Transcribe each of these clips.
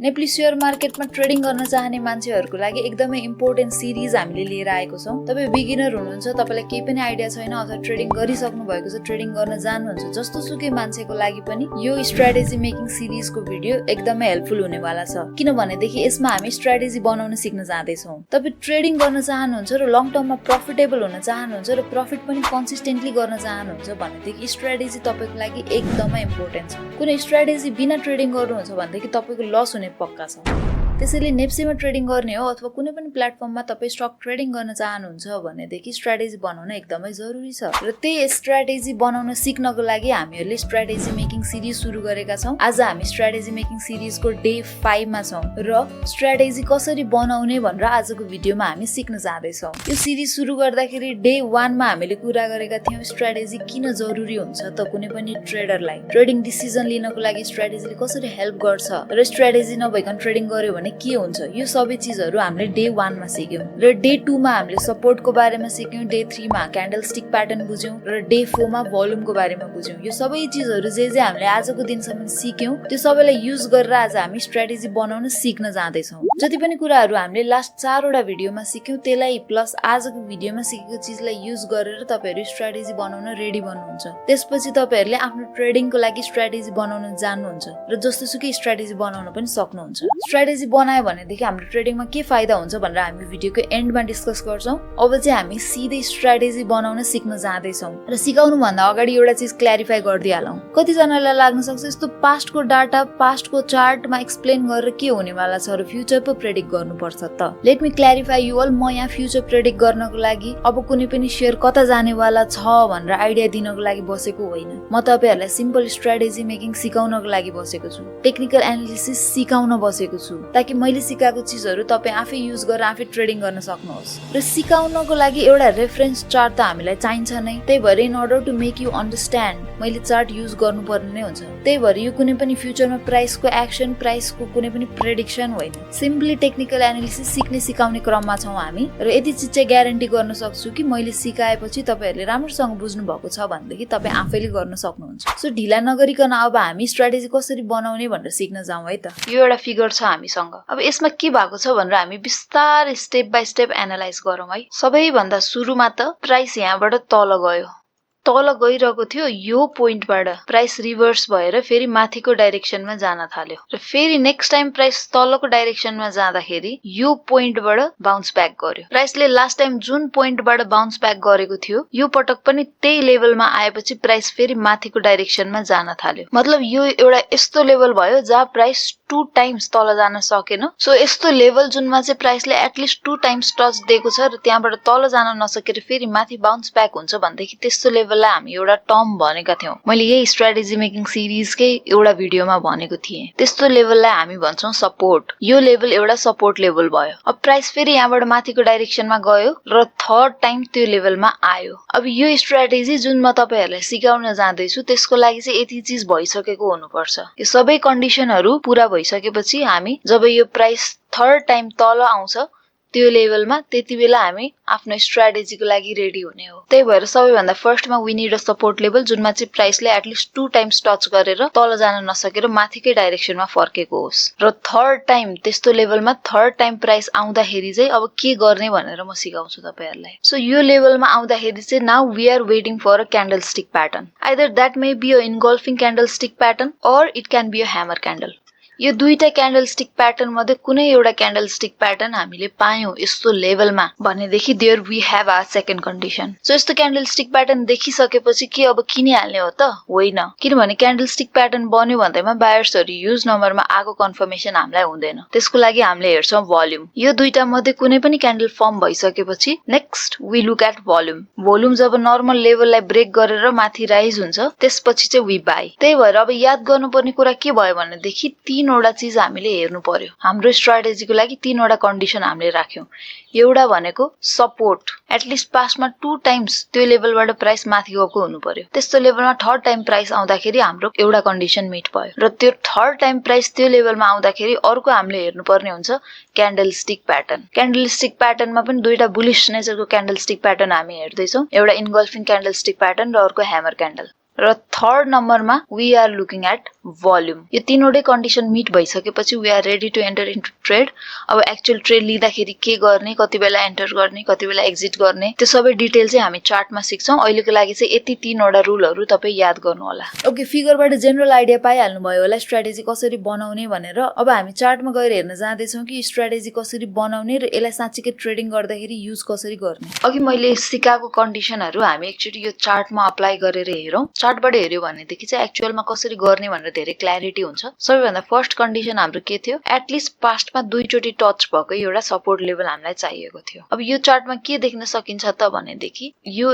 Nepali share मार्केटमा trading गर्न चाहने मान्छेहरूको लागि एकदमै इम्पोर्टेन्ट सिरिज हामीले लिएर आएको छौं। तपाई बिगिनर हुनुहुन्छ, तपाईलाई केही पनि आइडिया छैन अथवा ट्रेडिङ गरिसक्नु भएको छ, ट्रेडिङ गर्न जान्नुहुन्छ, जस्तो सुकै मान्छेको लागि पनि यो स्ट्र्याटेजी मेकिङ सिरिजको भिडियो एकदमै हेल्पफुल हुनेवाला छ। किनभनेदेखि यसमा हामी स्ट्र्याटेजी बनाउन सिक्न जाँदैछौं। तपाई ट्रेडिङ गर्न चाहनुहुन्छ र लङ टर्ममा प्रफिटेबल हुन चाहनुहुन्छ र प्रफिट पनि कन्सिस्टेन्टली गर्न चाहनुहुन्छ भनेदेखि स्ट्र्याटेजी तपाईको लागि एकदमै इम्पोर्टेन्ट छ। कुनै स्ट्र्याटेजी बिना ट्रेडिङ गर्नुहुन्छ भनेदेखि तपाईको लस हुने पक्का छ। त्यसैले नेप्सेमा ट्रेडिङ गर्ने हो अथवा कुनै पनि प्लेटफर्ममा तपाई स्टक ट्रेडिङ गर्न चाहनुहुन्छ भनेदेखि स्ट्र्याटेजी बनाउन एकदमै जरुरी छ। र त्यही स्ट्र्याटेजी बनाउन सिक्नको लागि हामीहरूले स्ट्र्याटेजी मेकिङ सिरिज सुरु गरेका छौं। आज हामी स्ट्र्याटेजी मेकिङ सिरिजको डे 5 मा छौं र स्ट्र्याटेजी कसरी बनाउने भनेर आजको भिडियोमा हामी सिक्न जाँदै छौं। यो सिरिज सुरु गर्दाखेरि डे 1 मा हामीले कुरा गरेका थियौं स्ट्र्याटेजी किन जरुरी हुन्छ त कुनै पनि ट्रेडरलाई। ट्रेडिङ डिसिजन लिनको लागि स्ट्र्याटेजीले कसरी हेल्प गर्छ र स्ट्र्याटेजी नभइकन ट्रेडिङ गर्यो भने के हुन्छ, यो सबै चीजहरु हामीले डे 1 मा सिक्यौं। र डे 2 मा हामीले सपोर्टको बारेमा सिक्यौं, डे 3 मा क्यान्डलस्टिक प्याटर्न बुझ्यौं र डे 4 मा भोल्युमको बारेमा बुझ्यौं। यो सबै चीजहरु जे हामीले आजको दिनसम्म सिक्यौं त्यो सबैलाई युज गरेर आज हामी स्ट्र्याटेजी बनाउन सिक्न जाँदै छौं। जति पनि कुराहरु हामीले लास्ट 4 वटा भिडियोमा सिक्यौं त्यसलाई प्लस आजको भिडियोमा सिकेको चीजलाई युज गरेर तपाईहरु स्ट्र्याटेजी बनाउन रेडी बन्नुहुन्छ। त्यसपछि तपाईहरुले आफ्नो ट्रेडिङको लागि स्ट्र्याटेजी बनाउन जान्नुहुन्छ र जस्तोसुकै स्ट्र्याटेजी बनाउन पनि सक्नुहुन्छ। स्ट्र्याटेजी बनायो भनेदेखि हाम्रो ट्रेडिङमा के फाइदा हुन्छ भनेर हामी भिडियोको एन्डमा डिस्कस गर्छौं। अब चाहिँ हामी सिधै स्ट्र्याटेजी बनाउन सिक्न जाँदै छौं र सिकाउनु भन्दा अगाडि एउटा चीज क्ल्यारिफाई गर्दिहालौं। कति जनालाई लाग्न सक्छ यस्तो पास्टको डाटा पास्टको चार्टमा एक्सप्लेन गरेर के हुनेवाला छ र फ्युचर पो प्रेडिक्ट गर्नुपर्छ त। Let me clarify you all. म यहाँ फ्युचर प्रेडिक्ट गर्नको लागि अब कुनै पनि शेयर कता जानेवाला छ भनेर आइडिया दिनको लागि बसेको होइन। म तपाईहरुलाई सिम्पल स्ट्र्याटेजी मेकिङ सिकाउनको लागि बसेको छु। टेक्निकल एनालिसिस सिकाउन बसेको छु ताकि मैले सिकाएको चीजहरु तपाई आफै युज गरेर आफै ट्रेडिङ गर्न सक्नुहोस्। र सिकाउनको लागि एउटा रेफरेन्स चार्ट त हामीलाई चाहिन्छ नै। त्यही भएर in order to make you understand मैले चार्ट युज गर्नुपर्ने नै हुन्छ। त्यही भएर यो कुनै पनि फ्युचरमा प्राइसको एक्सन, प्राइसको कुनै पनि प्रेडिक्सन होइन। सिम्पली टेक्निकल एनालिसिस सिक्ने सिकाउने क्रममा छौं हामी र यति चीज चाहिँ ग्यारेन्टी गर्न सक्छु कि मैले सिकाएपछि तपाईहरुले राम्रोसँग बुझ्नु भएको छ भनेदेखि तपाई आफैले गर्न सक्नुहुन्छ। सो ढिला नगरिकन अब हामी स्ट्र्याटेजी कसरी बनाउने भनेर सिक्न जाउँ है त। यो एउटा फिगर छ हामीसँग। अब यसमा के भएको छ भनेर हामी बिस्तारै स्टेप बाइ स्टेप एनालाइज गरौँ है। सबैभन्दा सुरुमा त प्राइस यहाँबाट तल गयो, तल गइरहेको थियो। यो पोइन्टबाट प्राइस रिभर्स भएर फेरि माथिको डाइरेक्सनमा जान थाल्यो र फेरि नेक्स्ट टाइम प्राइस तलको डाइरेक्सनमा जाँदाखेरि यो पोइन्टबाट बाउन्स ब्याक गर्यो। प्राइसले लास्ट टाइम जुन पोइन्टबाट बाउन्स ब्याक गरेको थियो यो पटक पनि त्यही लेभलमा आएपछि प्राइस फेरि माथिको डाइरेक्सनमा जान थाल्यो। मतलब यो एउटा यस्तो लेभल भयो जहाँ प्राइस 2 टाइम्स तल जान सकेन। सो यस्तो लेभल जुनमा चाहिँ प्राइसले एटलिस्ट 2 टाइम्स टच दिएको छ र त्यहाँबाट तल जान नसकेर फेरि माथि बाउन्स ब्याक हुन्छ भनेदेखि त्यस्तो लेभललाई हामी एउटा टर्म भनेका थियौं। मैले यही स्ट्र्याटेजी मेकिङ सिरिजकै एउटा भिडियोमा भनेको थिएँ। त्यस्तो लेभललाई हामी भन्छौं सपोर्ट। यो लेभल एउटा सपोर्ट लेभल भयो। अब प्राइस फेरि यहाँबाट माथिको डाइरेक्सनमा गयो र थर्ड टाइम त्यो लेभलमा आयो। अब यो स्ट्र्याटेजी जुन म तपाईहरुलाई सिकाउन जाँदैछु त्यसको लागि चाहिँ यति चीज भइसकेको हुनुपर्छ। यो सबै कन्डिसनहरु पूरा भइसकेपछि हामी जब यो प्राइस थर्ड टाइम तल आउँछ त्यो लेभलमा त्यति बेला हामी आफ्नो स्ट्र्याटेजीको लागि रेडी हुने हो। त्यही भएर सबैभन्दा फर्स्टमा we need a support level जुनमा चाहिँ प्राइसले एटलिस्ट 2 टाइम्स टच गरेर तल जान नसकेर माथिकै डाइरेक्सनमा फर्केको होस्। र थर्ड टाइम त्यस्तो लेभलमा थर्ड टाइम प्राइस आउँदाखेरि चाहिँ अब के गर्ने भनेर म सिकाउँछु तपाईहरुलाई। सो यो लेभलमा आउँदाखेरि चाहिँ now we are waiting for a candlestick pattern. Either that may be a engulfing candlestick pattern और it can be a hammer candle. यो दुईटा क्यान्डलस्टिक प्याटर्न मध्ये कुनै एउटा क्यान्डलस्टिक प्याटर्न हामीले पायौं यस्तो लेभलमा भनेदेखि there we have our second condition. So यस्तो क्यान्डलस्टिक प्याटर्न देखिसकेपछि के अब किनिहाल्ने हो त होइन। किनभने क्यान्डलस्टिक प्याटर्न बन्यो भन्दैमा बायर्सहरु ह्युज नम्बरमा आको कन्फर्मेसन हामीलाई हुँदैन। त्यसको लागि हामीले हेर्छौं भोल्युम। यो दुईटा मध्ये कुनै पनि क्यान्डल फर्म भइसकेपछि next we look at volume. Volume जब नर्मल लेभललाई ब्रेक गरेर माथि राइज हुन्छ त्यसपछि चाहिँ वी बाई। त्यही भएर अब याद गर्नुपर्ने कुरा के भयो भनेदेखि तीनवटा चीज हामीले हेर्नु पर्यो। हाम्रो स्ट्र्याटेजीको लागि तीनवटा कन्डिसन हामीले राख्यौं। एउटा भनेको सपोर्ट, एटलिस्ट पास्टमा 2 टाइम्स त्यो लेभलबाट प्राइस माथि गएको हुनु पर्यो। त्यस्तो लेभलमा थर्ड टाइम प्राइस आउँदाखेरि हाम्रो एउटा कन्डिसन मिट भयो र त्यो थर्ड टाइम प्राइस त्यो लेभलमा आउँदाखेरि अर्को हामीले हेर्नुपर्ने हुन्छ क्यान्डलस्टिक प्याटर्न। क्यान्डलस्टिक प्याटर्नमा पनि दुईटा बुलिश नेचरको क्यान्डलस्टिक प्याटर्न हामी हेर्दै छौं। एउटा इन्गल्फिङ क्यान्डलस्टिक प्याटर्न र अर्को ह्यामर क्यान्डल। र थर्ड नम्बरमा we are looking at volume. यो तीनवटै कन्डिसन मिट भइसकेपछि we are ready to enter into trade. अब एक्चुअल ट्रेड लिँदाखेरि के गर्ने, कति बेला एन्टर गर्ने, कति बेला एक्जिट गर्ने, त्यो सबै डिटेल चाहिँ हामी चार्टमा सिक्छौँ। अहिलेको लागि चाहिँ यति तीनवटा रुलहरू तपाईँ याद गर्नु होला। ओके, फिगरबाट जेनरल आइडिया पाइहाल्नु भयो होला स्ट्राटेजी कसरी बनाउने भनेर। अब हामी चार्टमा गएर हेर्न जाँदैछौँ कि स्ट्राटेजी कसरी बनाउने र यसलाई साँच्चीकै ट्रेडिङ गर्दाखेरि युज कसरी गर्ने। अघि मैले सिकाएको कन्डिसनहरू हामी एकचोटि यो चार्टमा अप्लाई गरेर हेरौँ। चार्टबाट हेऱ्यो भनेदेखि चाहिँ एक्चुअलमा कसरी गर्ने भनेर धेरै क्ल्यारिटी हुन्छ। सबैभन्दा फर्स्ट कन्डिसन हाम्रो के थियो, एटलिस्ट पास्टमा 2 चोटि टच भएको एउटा सपोर्ट लेभल हामीलाई चाहिएको थियो। अब यो चार्टमा के देख्न सकिन्छ त भनेदेखि यो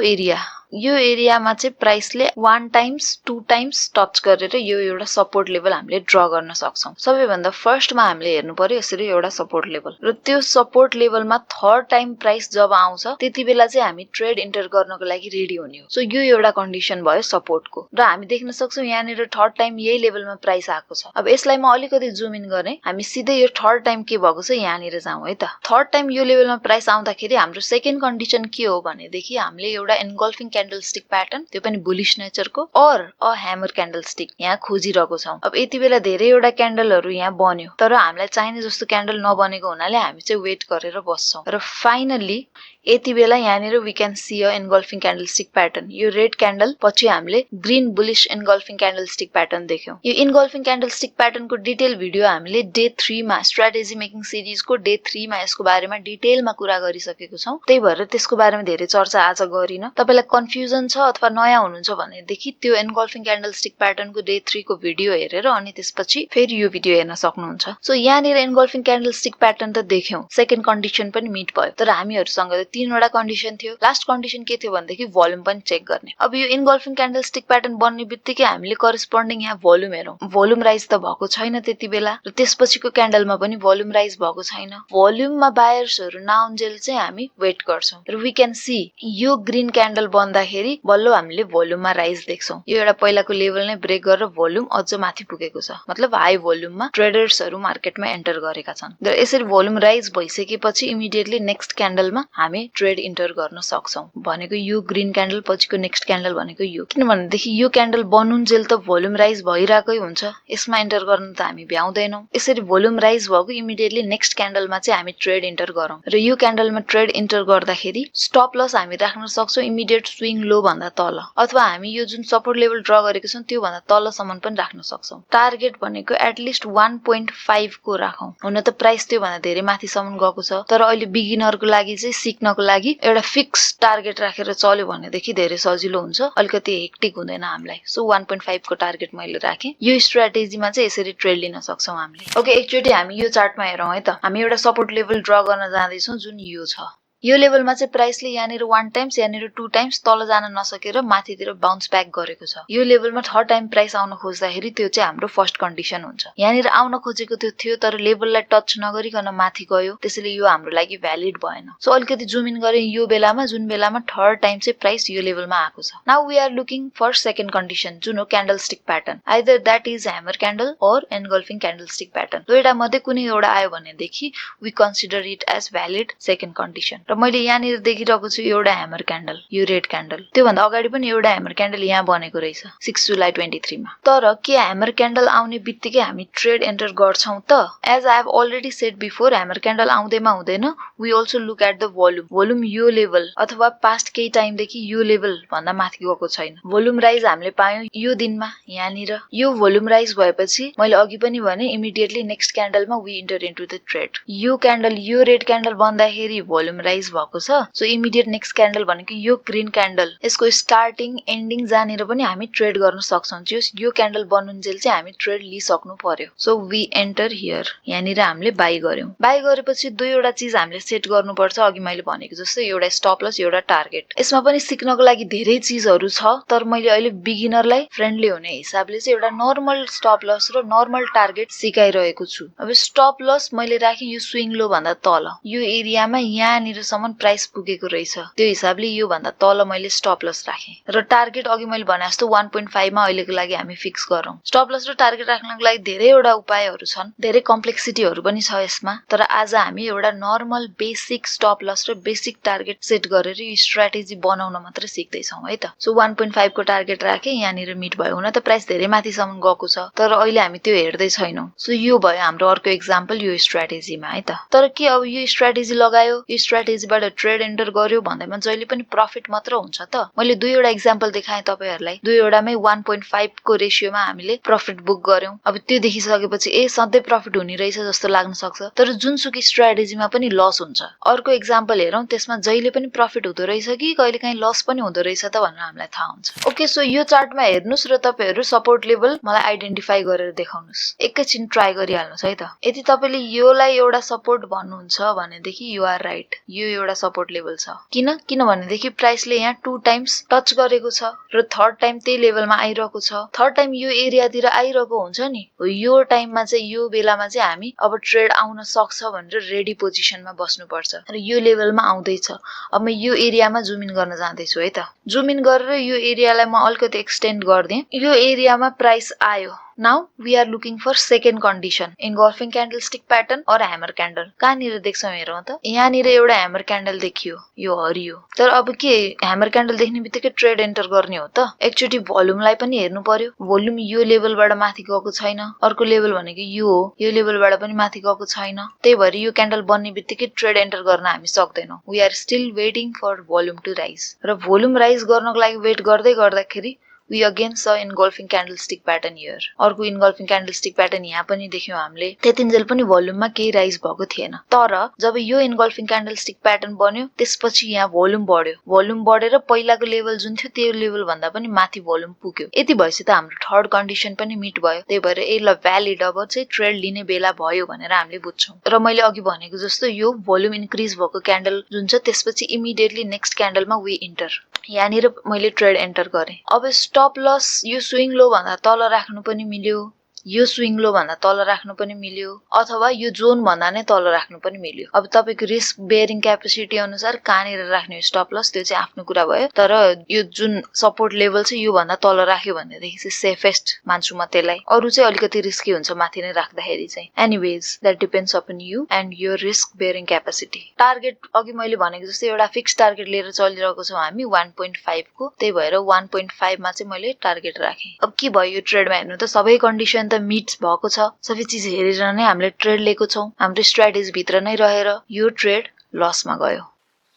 एरियामा चाहिँ प्राइसले 1 टाइम्स 2 टाइम्स टच गरेर यो एउटा सपोर्ट लेभल हामीले ड्र गर्न सक्छौँ। सबैभन्दा फर्स्टमा हामीले हेर्नु पर्यो यसरी एउटा सपोर्ट लेभल, र त्यो सपोर्ट लेभलमा थर्ड टाइम प्राइस जब आउँछ त्यति बेला चाहिँ हामी ट्रेड इन्टर गर्नको लागि रेडी हुने हो। सो यो एउटा कन्डिसन भयो सपोर्टको, र हामी देख्न सक्छौँ यहाँनिर थर्ड टाइम यही लेभलमा प्राइस आएको छ। अब यसलाई म अलिकति जुम इन गरेँ, हामी सिधै यो थर्ड टाइम के भएको छ यहाँनिर जाउँ है त। थर्ड टाइम यो लेभलमा प्राइस आउँदाखेरि हाम्रो सेकेन्ड कन्डिसन के हो भनेदेखि हामीले एउटा एन्गल्फिङ क्यान्डलस्टिक प्याटर्न, त्यो पनि बुलिश नेचरको, और अ ह्यामर क्यान्डलस्टिक यहाँ खोजिरहेको छौँ। अब यति बेला धेरैवटा क्यान्डलहरू यहाँ बन्यो, तर हामीलाई चाहिने जस्तो क्यान्डल नबनेको हुनाले हामी चाहिँ वेट गरेर बस्छौँ। र फाइनल्ली यति बेला यहाँनिर we can see a engulfing candlestick pattern. यो रेड क्यान्डल पछि हामीले green bullish engulfing candlestick pattern देख्यौँ। यो एन्गल्फिङ क्यान्डलस्टिक प्याटर्नको डिटेल भिडियो हामीले डे 3 मा स्ट्राटेजी मेकिङ सिरिजको डे 3 मा यसको बारेमा डिटेलमा कुरा गरिसकेको छौँ। त्यही भएर त्यसको बारेमा धेरै चर्चा आज गरिन। तपाईलाई कन्फ्युजन छ अथवा नयाँ हुनुहुन्छ भनेदेखि त्यो एन्गल्फिङ क्यान्डलस्टिक प्याटर्नको डे 3 को भिडियो हेरेर अनि त्यसपछि फेरि यो भिडियो हेर्न सक्नुहुन्छ। सो यहाँनिर एन्गल्फिङ क्यान्डलस्टिक प्याटर्न त देख्यौँ, सेकेन्ड कन्डिसन पनि मिट भयो, तर हामीहरूसँग तीनवटा कन्डिसन थियो। लास्ट कन्डिसन के थियो भनेदेखि भोल्युम पनि चेक गर्ने। अब यो इन्गल्फिङ क्यान्डलस्टिक प्याटर्न बन्ने बित्तिकै हामीले करेस्पोन्डिङ यहाँ भोल्युम हेरौँ। भोल्युम राइज त भएको छैन त्यति बेला, र त्यसपछिको क्यान्डलमा पनि भोल्युम राइज भएको छैन। भोल्युममा बायर्सहरू नआउन्जेल चाहिँ हामी वेट गर्छौँ, र वी क्यान सी यो ग्रीन क्यान्डल बन्दाखेरि बल्ल हामीले भोल्युममा राइज देख्छौँ। यो एउटा पहिलाको लेभल नै ब्रेक गरेर भोल्युम अझ माथि पुगेको छ, मतलब हाई भोल्युममा ट्रेडर्सहरू मार्केटमा एन्टर गरेका छन्। र यसरी भोल्युम राइज भइसकेपछि इमिडिएटली नेक्स्ट क्यान्डलमा हामी ट्रेड इन्टर गर्न सक्छौँ। भनेको यो ग्रीन क्यान्डल पछिको नेक्स्ट क्यान्डल भनेको यो, किनभनेदेखि यो क्यान्डल बनुन्जेल त भोल्युम राइज भइरहेकै हुन्छ, यसमा इन्टर गर्न त हामी भ्याउँदैनौँ। यसरी भोल्युम राइज भएको इमिडिएटली नेक्स्ट क्यान्डलमा चाहिँ हामी ट्रेड इन्टर गरौँ, र यो क्यान्डलमा ट्रेड इन्टर गर्दाखेरि स्टप लस हामी राख्न सक्छौँ इमिडिएट स्विङ लो भन्दा तल, अथवा हामी यो जुन सपोर्ट लेभल ड्र गरेको छौँ त्यो भन्दा तलसम्म पनि राख्न सक्छौँ। टार्गेट भनेको एटलिस्ट 1.5 को राखौँ। हुन त प्राइस त्यो भन्दा धेरै माथिसम्म गएको छ, तर अहिले बिगिनरको लागि चाहिँ सिक्नको लागि एउटा फिक्स टार्गेट राखेर चल्यो भनेदेखि धेरै सजिलो हुन्छ, अलिकति हेक्टिक हुँदैन हामीलाई। सो 1.5 को टार्गेट मैले राखेँ। यो स्ट्राटेजीमा चाहिँ यसरी ट्रेड लिन सक्छौँ हामीले। ओके, एकचोटि हामी यो चार्टमा हेरौँ है त। हामी एउटा सपोर्ट लेभल ड्र गर्न जाँदैछौँ जुन यो छ। यो लेभलमा चाहिँ प्राइसले यहाँनिर 1 टाइम्स यहाँनिर 2 टाइम्स तल जान नसकेर माथितिर बाउन्स ब्याक गरेको छ। यो लेभलमा थर्ड टाइम प्राइस आउन खोज्दाखेरि त्यो चाहिँ हाम्रो फर्स्ट कन्डिसन हुन्छ। यहाँनिर आउन खोजेको त्यो थियो, तर लेभललाई टच नगरिकन माथि गयो, त्यसैले यो हाम्रो लागि भ्यालिड भएन। सो अलिकति जुम इन गरे यो बेलामा, जुन बेलामा थर्ड टाइम चाहिँ प्राइस यो लेभलमा आएको छ। Now we are looking for second condition जुन हो candlestick pattern, either that is hammer candle और एन्गल्फिङ क्यान्डलस्टिक प्याटर्न। दुईटा मध्ये कुनै एउटा आयो भनेदेखि we consider it as valid second condition. र मैले यहाँनिर देखिरहेको छु एउटा ह्यामर क्यान्डल, यो रेड क्यान्डल, त्योभन्दा अगाडि पनि एउटा ह्यामर क्यान्डल यहाँ बनेको रहेछ 6 जुलाई 23 मा। तर के ह्यामर क्यान्डल आउने बित्तिकै हामी ट्रेड एन्टर गर्छौँ त? As I have already said before, hammer candle आउँदैमा हुँदैन, we also look at the volume. Volume यो लेभल अथवा पास्ट केही टाइमदेखि यो लेभल भन्दा माथि गएको छैन। भोल्युम राइज हामीले पायौँ यो दिनमा यहाँनिर। यो भोल्युम राइज भएपछि मैले अघि पनि भने इमिडिएटली नेक्स्ट क्यान्डलमा we enter into the trade. यो क्यान्डल, यो रेड क्यान्डल बन्दाखेरि भोल्युम राइज भएको छ। सो इमिडिएट नेक्स्ट क्यान्डल भनेको यो ग्रीन क्यान्डल, यसको स्टार्टिङ एन्डिङ जानेर पनि हामी ट्रेड गर्न सक्छौँ। यो क्यान्डल बनुन्जेल चाहिँ हामी ट्रेड लिइसक्नु पर्यो। सो वी एन्टर हियर, यहाँनिर हामीले बाई गर्यौँ। बाई गरेपछि दुईवटा चिज हामीले सेट गर्नुपर्छ, अघि मैले भनेको जस्तो एउटा स्टप लस, एउटा टार्गेट। यसमा पनि सिक्नको लागि धेरै चिजहरू छ, तर मैले अहिले बिगिनरलाई फ्रेन्डली हुने हिसाबले चाहिँ एउटा नर्मल स्टप लस र नर्मल टार्गेट सिकाइरहेको छु। अब स्टप लस मैले राखेँ यो स्विङ लो भन्दा तल, यो एरियामा यहाँनिर यहाँनिरसम्म प्राइस पुगेको रहेछ, त्यो हिसाबले यो भन्दा तल मैले स्टप लस राखेँ र टार्गेट अघि मैले भने जस्तो 1.5 मा अहिलेको लागि हामी फिक्स गरौँ। स्टप लस र टार्गेट राख्नको लागि धेरैवटा उपायहरू छन्, धेरै कम्प्लेक्सिटीहरू पनि छ यसमा, तर आज हामी एउटा नर्मल बेसिक स्टप लस र बेसिक टार्गेट सेट गरेर यो स्ट्र्याटेजी बनाउन मात्र सिक्दैछौँ है त। सो 1.5 को टार्गेट राखेँ, यहाँनिर मिट भयो। हुन त प्राइस धेरै माथिसम्म गएको छ, तर अहिले हामी त्यो हेर्दै छैनौँ। सो यो भयो हाम्रो अर्को एक्जाम्पल यो स्ट्र्याटेजीमा है त। तर के अब यो स्ट्र्याटेजी लगायो, यो स्ट्र्याटेजीबाट ट्रेड एन्टर गर्यो भन्दैमा जहिले पनि प्रफिट मात्र हुन्छ त? मैले दुईवटा एक्जाम्पल देखाएँ तपाईहरुलाई, दुईवटामै 1.5 को रेशियोमा हामीले प्रफिट बुक गर्यौं। अब त्यो देखिसकेपछि सधैँ प्रफिट हुने रहेछ जस्तो लाग्न सक्छ, तर जुनसुकै स्ट्र्याटेजीमा पनि लस हुन्छ। अर्को एक्जाम्पल हेरौँ, त्यसमा जहिले पनि प्रफिट हुँदो रहेछ कि कहिलेकाहीँ लस पनि हुँदो रहेछ त भनेर हामीलाई थाहा हुन्छ। ओके, सो यो चार्टमा हेर्नुस् र तपाईहरु सपोर्ट लेभल मलाई आइडेन्टिफाई गरेर देखाउनुस्। एकैछिन ट्राई गरिहाल्नुस् है त। यदि तपाईले योलाई एउटा सपोर्ट भन्नुहुन्छ भनेदेखि यु आर राइट, यो एउटा सपोर्ट लेभल छ। किनभनेदेखि प्राइसले यहाँ 2 टाइम्स टच गरेको छ र थर्ड टाइम त्यही लेभलमा आइरहेको छ। थर्ड टाइम यो एरियातिर आइरहेको हुन्छ नि, यो टाइममा चाहिँ यो बेलामा चाहिँ हामी अब ट्रेड आउन सक्छ भनेर रेडी पोजिसनमा बस्नुपर्छ र यो लेभलमा आउँदैछ। अब म यो एरियामा जुम इन गर्न जाँदैछु है त। जुम इन गरेर यो एरियालाई म अलिकति एक्सटेन्ड गर्दिएँ। यो एरियामा प्राइस आयो। Now we are looking for second condition, engulfing candlestick pattern or hammer candle। कहाँनिर देख्छौँ हेरौँ त, यहाँनिर एउटा hammer candle देखियो, यो हरियो। तर अब के hammer candle देख्ने बित्तिकै ट्रेड एन्टर गर्ने हो त? एकचोटि भोल्युमलाई पनि हेर्नु पर्यो। भोल्युम यो लेभलबाट माथि गएको छैन, अर्को लेभल भनेको यो हो, यो लेभलबाट पनि माथि गएको छैन। त्यही भएर यो क्यान्डल बन्ने बित्तिकै ट्रेड एन्टर गर्न हामी सक्दैनौँ। We are still waiting for volume to rise. र भोल्युम राइज गर्नको लागि वेट गर्दै गर्दाखेरि we again saw engulfing candlestick pattern here। अर्को engulfing candlestick pattern यहाँ पनि देख्यौँ हामीले। त्यतिन्जेल पनि भोल्युममा केही राइज भएको थिएन, तर जब यो engulfing candlestick pattern बन्यो त्यसपछि यहाँ भोल्युम बढ्यो। भोल्युम बढेर पहिलाको लेभल जुन थियो त्यो लेभल भन्दा पनि माथि भोल्युम पुग्यो। यति भएपछि त हाम्रो थर्ड कन्डिसन पनि मिट भयो। त्यही भएर ल भ्यालिड, अब चाहिँ ट्रेड लिने बेला भयो भनेर हामीले बुझ्छौँ। र मैले अघि भनेको जस्तो यो भोल्युम इन्क्रिज भएको क्यान्डल जुन छ त्यसपछि इमिडिएटली नेक्स्ट क्यान्डलमा वी इन्टर। यहाँनिर मैले ट्रेड एन्टर गरेँ। अब स्टप लस यो स्विङ लो भन्दा तल राख्नु पनि मिल्यो, यो स्विङ लो भन्दा तल राख्नु पनि मिल्यो, अथवा यो जोन भन्दा नै तल राख्नु पनि मिल्यो। अब तपाईको रिस्क बेयरिङ क्यापेसिटी अनुसार कहाँनिर राख्ने स्टप लस त्यो चाहिँ आफ्नो कुरा भयो, तर यो जुन सपोर्ट लेभल छ यो भन्दा तल राख्यो भनेदेखि चाहिँ सेफेस्ट मान्छु म त्यसलाई। अरु चाहिँ अलिकति रिस्की हुन्छ माथि नै राख्दाखेरि चाहिँ। Anyways that depends upon you and your risk bearing capacity. Target अघि मैले भनेको जस्तै एउटा फिक्स टार्गेट लिएर चलिरहेको छौँ हामी 1.5 को, त्यही भएर 1.5 मा चाहिँ मैले टार्गेट राखेँ। अब के भयो यो ट्रेडमा हेर्नु त, सबै कन्डिसन मिट्स भएको छ, सबै चीज हेरेर नै हामीले ट्रेड लिएको छौँ। हाम्रो स्ट्र्याटेजी भित्र नै रहेर यो ट्रेड लसमा गयो,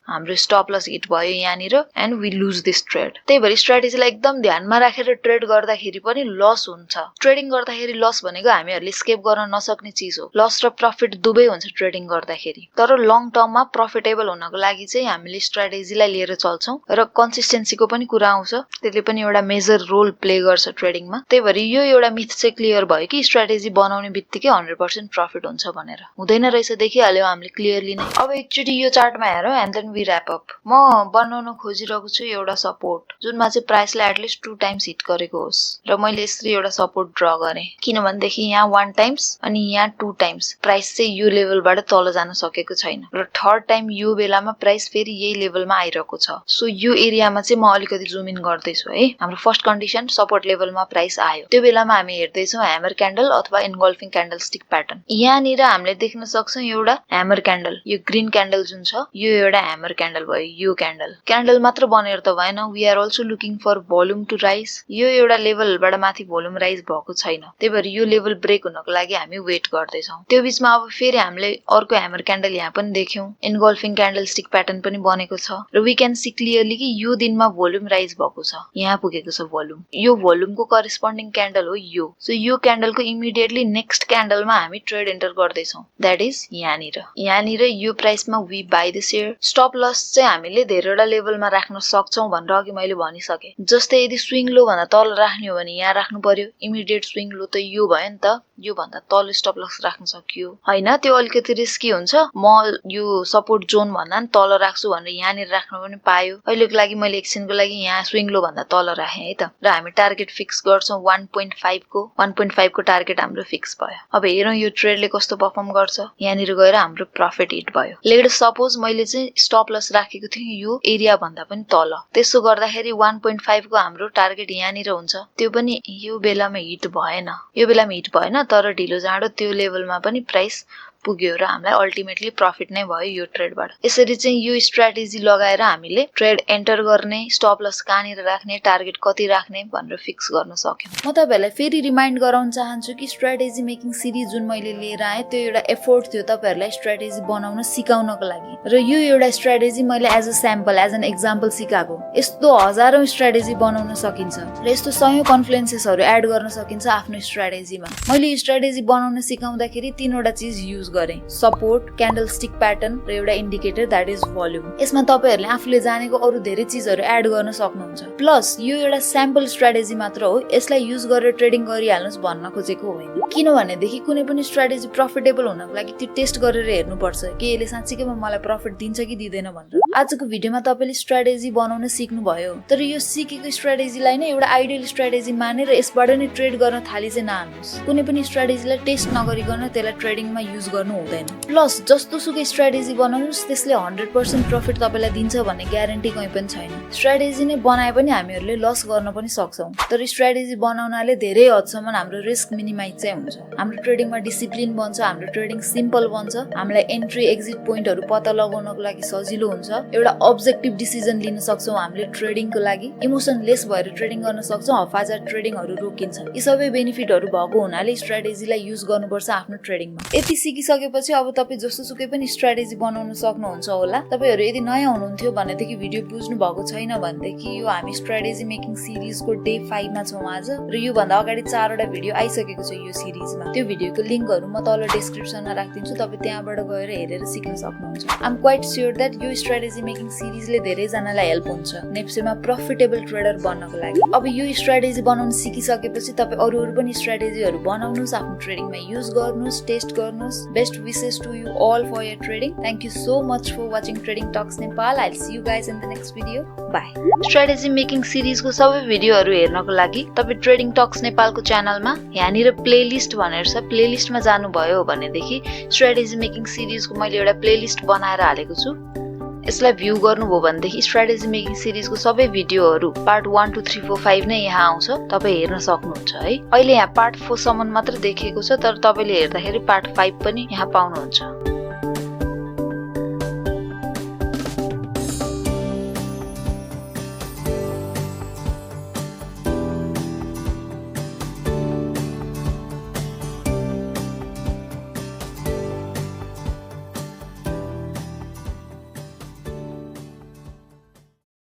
हाम्रो स्टप लस हिट भयो यहाँनिर and we lose this trade. त्यही भएर स्ट्र्याटेजीलाई एकदम ध्यानमा राखेर ट्रेड गर्दाखेरि पनि लस हुन्छ। ट्रेडिङ गर्दाखेरि लस भनेको हामीहरूले स्केप गर्न नसक्ने चिज हो। लस र प्रफिट दुवै हुन्छ ट्रेडिङ गर्दाखेरि, तर लङ टर्ममा प्रफिटेबल हुनको लागि चाहिँ हामीले स्ट्र्याटेजीलाई लिएर चल्छौँ र कन्सिस्टेन्सीको पनि कुरा आउँछ, त्यसले पनि एउटा मेजर रोल प्ले गर्छ ट्रेडिङमा। त्यही भएर यो एउटा मिथ चाहिँ क्लियर भयो कि स्ट्र्याटेजी बनाउने बित्तिकै 100% प्रफिट हुन्छ भनेर। हुँदैन रहेछ, देखिहाल्यो हामीले क्लियरली नै। अब एकचोटि यो चार्टमा हेरौँ एन्ड देन ऱ्याप अप। म बनाउन खोजिरहेको छु एउटा सपोर्ट जुनमा चाहिँ प्राइसलाई एटलिस्ट 2 टाइम्स हिट गरेको होस्, र मैले यसरी एउटा सपोर्ट ड्र गरेँ। किनभनेदेखि यहाँ 1 टाइम्स अनि यहाँ 2 टाइम्स प्राइस चाहिँ यो लेभलबाट तल जान सकेको छैन, र थर्ड टाइम यो बेलामा प्राइस फेरि यही लेभलमा आइरहेको छ। सो यो एरियामा चाहिँ म अलिकति जुम इन गर्दैछु है। हाम्रो फर्स्ट कन्डिसन सपोर्ट लेभलमा प्राइस आयो, त्यो बेलामा हामी हेर्दैछौँ ह्यामर क्यान्डल अथवा इन्गल्फिङ क्यान्डलस्टिक प्याटर्न। यहाँनिर हामीले देख्न सक्छौँ एउटा ह्यामर क्यान्डल, यो ग्रीन क्यान्डल जुन छ यो एउटा ह्यामर क्यान्डल भयो। यो क्यान्डल मात्र बनेर त भएन, we are also looking for volume to rise. यो एउटा लेभलबाट माथि भोल्युम राइज भएको छैन, त्यही भएर यो लेभल ब्रेक हुनको लागि हामी वेट गर्दैछौँ। त्यो बीचमा अब फेरि हामीले अर्को ह्यामर क्यान्डल यहाँ पनि देख्यौँ, इन्गल्फिङ क्यान्डलस्टिक प्याटर्न पनि बनेको छ, र वी क्यान सी क्लियरली कि यो दिनमा भोल्युम राइज भएको छ, यहाँ पुगेको छ भोल्युम। यो भोल्युमको करेस्पोन्डिङ क्यान्डल हो यो। सो यो क्यान्डलको इमिडिएटली नेक्स्ट क्यान्डलमा हामी ट्रेड एन्टर गर्दैछौँ, द्याट इज यहाँनिर यो प्राइसमा we buy the share. Stop loss चाहिँ हामीले धेरैवटा लेभलमा राख्न सक्छौँ भनेर अघि मैले भनिसकेँ। जस्तै यदि स्विङ लो भन्दा तल राख्ने हो भने यहाँ राख्नु पर्यो, इमिडिएट स्विङ लो त यो भयो नि त यो भन्दा तल स्टप लस राख्न सकियो हैन त्यो अलिकति रिस्की हुन्छ म यो सपोर्ट जोन भन्दा नि तल राख्छु भनेर यहाँनिर राख्न पनि पायो अहिलेको लागि मैले एकछिनको लागि यहाँ स्विङ लो भन्दा तल राखेँ है त र हामी टार्गेट फिक्स गर्छौं 1.5 को टार्गेट हाम्रो फिक्स भयो अब हेरौं यो ट्रेडले कस्तो परफर्म गर्छ यहाँनिर गएर हाम्रो प्रॉफिट हिट भयो लेट सपोज मैले चाहिँ स्टप लस राखेको थिएँ यो एरिया भन्दा पनि तल त्यसो गर्दाखेरि 1.5 को हाम्रो टार्गेट यहाँनिर हुन्छ त्यो पनि यो बेलामा हिट भएन तर ढिलो जाँडो त्यो लेभलमा पनि प्राइस पुग्यो र हामीलाई अल्टिमेटली प्रॉफिट नै भयो यो ट्रेडबाट यसरी चाहिँ यो स्ट्र्याटेजी लगाएर हामीले ट्रेड एन्टर गर्ने स्टप लस कहाँनिर राख्ने टार्गेट कति राख्ने भनेर फिक्स गर्न सक्यौं म तपाईहरुलाई फेरि रिमाइन्ड गराउन चाहन्छु कि स्ट्र्याटेजी मेकिङ सिरिज जुन मैले लिएर आए त्यो एउटा एफोर्ट थियो तपाईहरुलाई स्ट्र्याटेजी बनाउन सिकाउनको लागि र यो एउटा स्ट्र्याटेजी मैले as a sample as an example सिकाएको यस्तो हजारौं स्ट्र्याटेजी बनाउन सकिन्छ र यस्तो सयौं कन्फ्लुएन्सेसहरु एड गर्न सकिन्छ आफ्नो स्ट्र्याटेजीमा मैले यो स्ट्र्याटेजी बनाउन सिकाउँदाखेरि तीनवटा चीज युज गरे सपोर्ट क्यान्डलस्टिक प्याटर्न र एउटा इन्डिकेटर दैट इज भोल्युम यसमा तपाईहरुले आफूले जानेको अरु धेरै चीजहरु एड गर्न सक्नुहुन्छ प्लस यो एउटा स्याम्पल स्ट्र्याटेजी मात्र हो यसलाई युज गरेर ट्रेडिङ गरिहाल्नुस् भन्न खोजेको होइन किनभनेदेखि कुनै पनि स्ट्र्याटेजी प्रफिटेबल हुनको लागि त्यो टेस्ट गरेर हेर्नुपर्छ कि यसले साच्चैकै मलाई प्रफिट दिन्छ कि दिदैन भनेर आजको भिडियोमा तपाईले स्ट्र्याटेजी बनाउन सिक्नु भयो तर यो सिकेको स्ट्र्याटेजीलाई नै एउटा आइडियल स्ट्र्याटेजी मानेर यसबाट नै ट्रेड गर्न थाली चाहिँ नहाल्नुस् कुनै पनि स्ट्र्याटेजीलाई टेस्ट नगरिकन त्यसलाई ट्रेडिङमा युज गर्नु हुँदैन प्लस जस्तो सुकै स्ट्र्याटेजी बनाउनुस् त्यसले 100% प्रफिट तपाईलाई दिन्छ भन्ने ग्यारेन्टी कहीं पनि छैन स्ट्र्याटेजी नै बनाए पनि हामीहरुले लस गर्न पनि सक्छौं तर स्ट्र्याटेजी बनाउनाले धेरै हदसम्म हाम्रो रिस्क मिनिमाइज चाहिँ हुन्छ हाम्रो ट्रेडिङमा डिसिप्लिन बन्छ हाम्रो ट्रेडिङ सिम्पल बन्छ हामीलाई एन्ट्री एक्जिट पोइन्टहरु पत्ता लगाउनको लागि सजिलो हुन्छ एउटा अब्जेक्टिभ डिसिजन लिन सक्छौं हामीले ट्रेडिङको लागि इमोसनलेस भएर ट्रेडिङ गर्न सक्छौं हफाजत ट्रेडिङहरु रोकिन्छ यी सबै बेनिफिटहरु भएको हुनाले स्ट्र्याटेजीलाई युज गर्नुपर्छ आफ्नो ट्रेडिङमा यति सिकिसकेपछि अब तपाई जसोसुकै पनि स्ट्र्याटेजी बनाउन सक्नुहुन्छ होला तपाईहरु यदि नयाँ हुनुहुन्थ्यो भनेदेखि भिडियो बुझ्नु भएको छैन भनेदेखि यो हामी स्ट्र्याटेजी मेकिङ सिरिजको डे 5 मा छौं आज र यो भन्दा अगाडि 4 वटा भिडियो आइसकेको छ यो सिरिजमा त्यो भिडियोको लिंकहरु म तल डिस्क्रिप्सनमा राख्दिन्छु तपाई त्यहाँबाट गएर हेरेर सिक्न सक्नुहुन्छ I am quite sure that यो स्ट्र्याटेजी मेकिङ सिरिजले धेरै जनालाई हेल्प हुन्छ नेप्सेमा प्रफिटेबल ट्रेडर बन्नको लागि अब यो स्ट्र्याटेजी बनाउन सिकिसकेपछि तपाई अरु पनि स्ट्र्याटेजीहरु बनाउनुस् आफ्नो ट्रेडिङमा युज गर्नुस् टेस्ट गर्नुस् best wishes to you all for your trading. Thank you so much for watching Trading Talks Nepal. I'll see you guys in the next video. Bye. Strategy making series को सबै भिडियोहरु हेर्नको लागि तपाई Trading Talks Nepal को च्यानलमा यहाँनिर playlist भनेर छ प्लेलिस्टमा जानु भयो भनेदेखि स्ट्र्याटेजी मेकिङ सिरिज को मैले एउटा प्लेलिस्ट बनाएर हालेको छु यसलाई भ्यू गर्नुभयो भनेदेखि स्ट्र्याटेजी मेकिङ सिरिजको सबै भिडियोहरु पार्ट 1 2 3 4 5 नै यहाँ आउँछ तपाई हेर्न सक्नुहुन्छ है अहिले यहाँ पार्ट 4 सम्म मात्र देखिएको छ तर तपाईले हेर्दाखेरि पार्ट 5 पनि यहाँ पाउनुहुन्छ